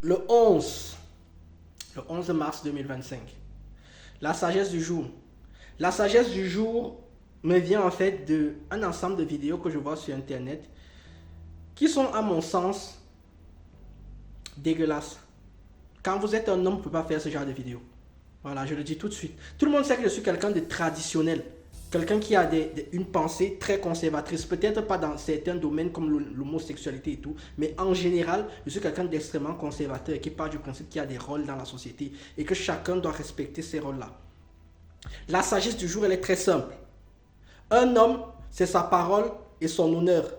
le 11, le 11 mars 2025. La sagesse du jour. La sagesse du jour me vient en fait d'un ensemble de vidéos que je vois sur internet qui sont à mon sens dégueulasses. Quand vous êtes un homme, vous ne pouvez pas faire ce genre de vidéos. Voilà, je le dis tout de suite. Tout le monde sait que je suis quelqu'un de traditionnel. Quelqu'un qui a une pensée très conservatrice. Peut-être pas dans certains domaines comme l'homosexualité et tout. Mais en général, je suis quelqu'un d'extrêmement conservateur et qui part du principe qu'il y a des rôles dans la société et que chacun doit respecter ces rôles-là. La sagesse du jour, elle est très simple. Un homme, c'est sa parole et son honneur.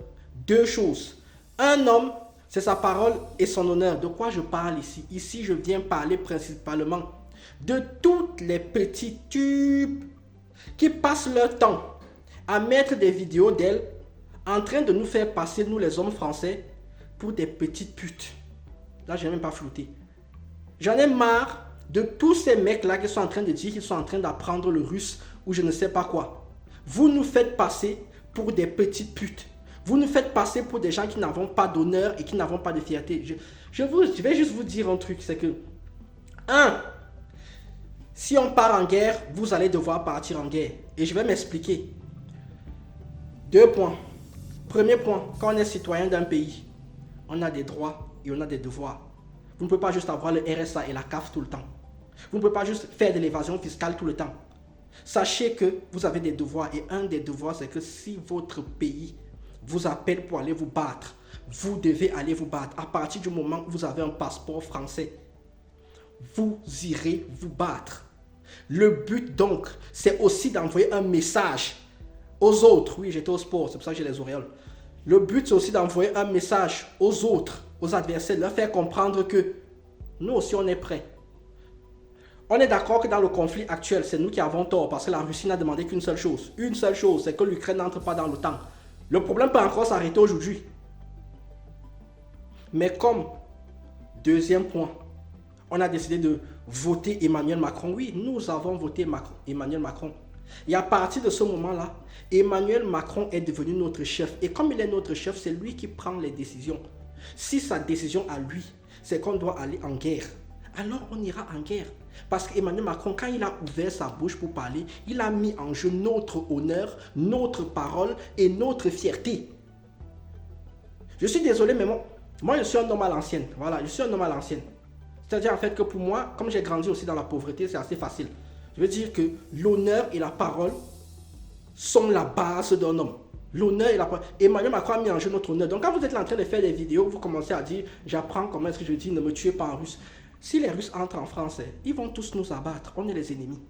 Deux choses. Un homme, c'est sa parole et son honneur. De quoi je parle ici? Ici, je viens parler principalement de toutes les petits tubes qui passent leur temps à mettre des vidéos d'elles en train de nous faire passer, nous les hommes français, pour des petites putes. Là, je n'ai même pas flouté. J'en ai marre de tous ces mecs-là qui sont en train de dire qu'ils sont en train d'apprendre le russe ou je ne sais pas quoi. Vous nous faites passer pour des petites putes. Vous nous faites passer pour des gens qui n'avons pas d'honneur et qui n'avons pas de fierté. Je vais juste vous dire un truc, c'est que 1. Si on part en guerre, vous allez devoir partir en guerre. Et je vais m'expliquer. 2 points. Premier point, quand on est citoyen d'un pays, on a des droits et on a des devoirs. Vous ne pouvez pas juste avoir le RSA et la CAF tout le temps. Vous ne pouvez pas juste faire de l'évasion fiscale tout le temps. Sachez que vous avez des devoirs et un des devoirs, c'est que si votre pays vous appelle pour aller vous battre, vous devez aller vous battre. À partir du moment où vous avez un passeport français, vous irez vous battre. Le but donc, c'est aussi d'envoyer un message aux autres. Oui, j'étais au sport, c'est pour ça que j'ai les auréoles. Le but, c'est aussi d'envoyer un message aux autres, aux adversaires, leur faire comprendre que nous aussi, on est prêts. On est d'accord que dans le conflit actuel, c'est nous qui avons tort parce que la Russie n'a demandé qu'une seule chose. Une seule chose, c'est que l'Ukraine n'entre pas dans l'OTAN. Le problème peut encore s'arrêter aujourd'hui. Mais comme deuxième point, on a décidé de voter Emmanuel Macron. Oui, nous avons voté Emmanuel Macron. Et à partir de ce moment-là, Emmanuel Macron est devenu notre chef. Et comme il est notre chef, c'est lui qui prend les décisions. Si sa décision à lui, c'est qu'on doit aller en guerre, alors on ira en guerre. Parce qu'Emmanuel Macron, quand il a ouvert sa bouche pour parler, il a mis en jeu notre honneur, notre parole et notre fierté. Je suis désolé, mais moi je suis un homme à l'ancienne. Voilà, je suis un homme à l'ancienne. C'est-à-dire en fait que pour moi, comme j'ai grandi aussi dans la pauvreté, c'est assez facile. Je veux dire que l'honneur et la parole sont la base d'un homme. L'honneur et la parole. Emmanuel Macron a mis en jeu notre honneur. Donc quand vous êtes en train de faire des vidéos, vous commencez à dire, j'apprends comment est-ce que je dis, ne me tuez pas en russe. Si les Russes entrent en France, ils vont tous nous abattre. On est les ennemis.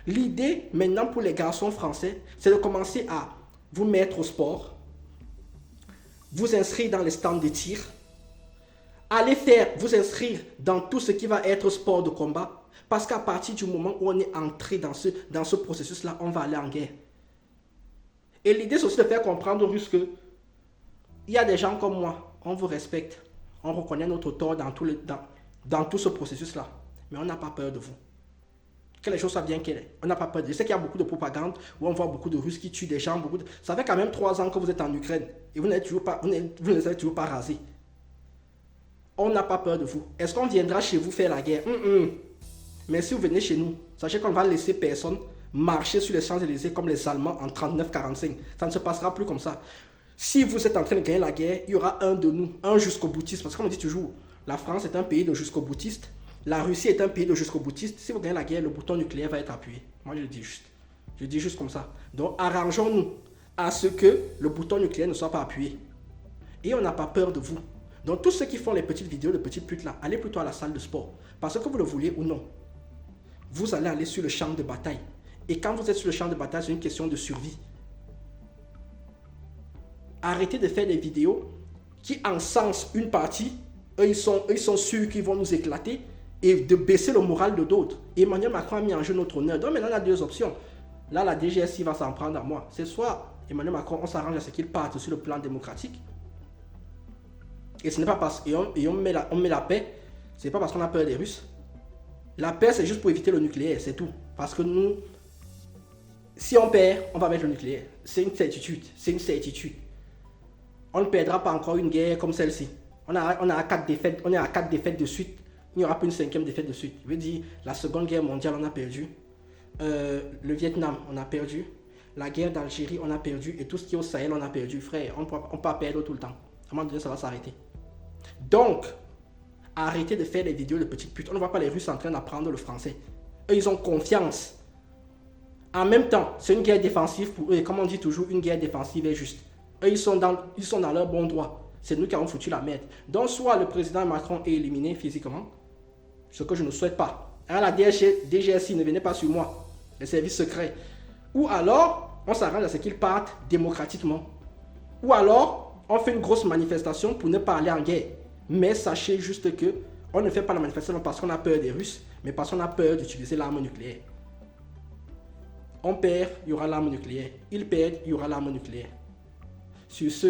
L'idée maintenant pour les garçons français, c'est de commencer à vous mettre au sport, vous inscrire dans les stands de tir, allez vous inscrire dans tout ce qui va être sport de combat, parce qu'à partir du moment où on est entré dans ce processus-là, on va aller en guerre. Et l'idée, c'est aussi de faire comprendre aux Russes que il y a des gens comme moi, on vous respecte, on reconnaît notre tort dans tout ce processus-là, mais on n'a pas peur de vous. Que les choses soient bien claires, on n'a pas peur. Je sais qu'il y a beaucoup de propagande où on voit beaucoup de Russes qui tuent des gens. Ça fait quand même 3 ans que vous êtes en Ukraine et vous ne les avez toujours pas rasés. On n'a pas peur de vous. Est-ce qu'on viendra chez vous faire la guerre? Mais si vous venez chez nous, sachez qu'on ne va laisser personne marcher sur les Champs-Élysées comme les Allemands en 39-45. Ça ne se passera plus comme ça. Si vous êtes en train de gagner la guerre, il y aura un de nous, un jusqu'au-boutiste. Parce qu'on me dit toujours, la France est un pays de jusqu'au-boutiste. La Russie est un pays de jusqu'au-boutiste. Si vous gagnez la guerre, le bouton nucléaire va être appuyé. Moi, je le dis juste. Je le dis juste comme ça. Donc, arrangeons-nous à ce que le bouton nucléaire ne soit pas appuyé. Et on n'a pas peur de vous. Donc, tous ceux qui font les petites vidéos de petites putes là, allez plutôt à la salle de sport. Parce que vous le voulez ou non, vous allez aller sur le champ de bataille. Et quand vous êtes sur le champ de bataille, c'est une question de survie. Arrêtez de faire des vidéos qui encensent une partie. Eux, ils sont sûrs qu'ils vont nous éclater. Et de baisser le moral de d'autres. Emmanuel Macron a mis en jeu notre honneur. Donc maintenant, on a 2 options. Là, la DGSI va s'en prendre à moi. C'est soit Emmanuel Macron, on s'arrange à ce qu'il parte sur le plan démocratique. Et ce n'est pas parce qu'on met la paix, ce n'est pas parce qu'on a peur des Russes. La paix, c'est juste pour éviter le nucléaire, c'est tout. Parce que nous, si on perd, on va mettre le nucléaire. C'est une certitude. C'est une certitude. On ne perdra pas encore une guerre comme celle-ci. On a 4 défaites, on est à 4 défaites de suite. Il n'y aura pas une 5e défaite de suite. Je veux dire, la Seconde Guerre mondiale, on a perdu. Le Vietnam, on a perdu. La guerre d'Algérie, on a perdu. Et tout ce qui est au Sahel, on a perdu. Frère, on ne peut pas perdre tout le temps. À un moment donné, ça va s'arrêter. Donc, arrêtez de faire des vidéos de petites putes. On ne voit pas les Russes en train d'apprendre le français. Eux, ils ont confiance. En même temps, c'est une guerre défensive pour eux. Et comme on dit toujours, une guerre défensive est juste. Eux, ils sont dans leur bon droit. C'est nous qui avons foutu la merde. Donc, soit le président Macron est éliminé physiquement, ce que je ne souhaite pas. Hein, la DGSI, ne venez pas sur moi. Les services secrets. Ou alors, on s'arrange à ce qu'ils partent démocratiquement. Ou alors, on fait une grosse manifestation pour ne pas aller en guerre. Mais sachez juste que on ne fait pas la manifestation parce qu'on a peur des Russes, mais parce qu'on a peur d'utiliser l'arme nucléaire. On perd, il y aura l'arme nucléaire. Ils perdent, il y aura l'arme nucléaire. Sur ce,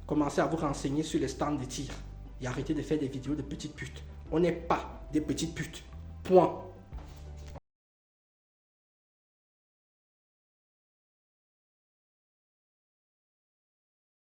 commencez à vous renseigner sur les stands de tir et arrêtez de faire des vidéos de petites putes. On n'est pas des petites putes. Point.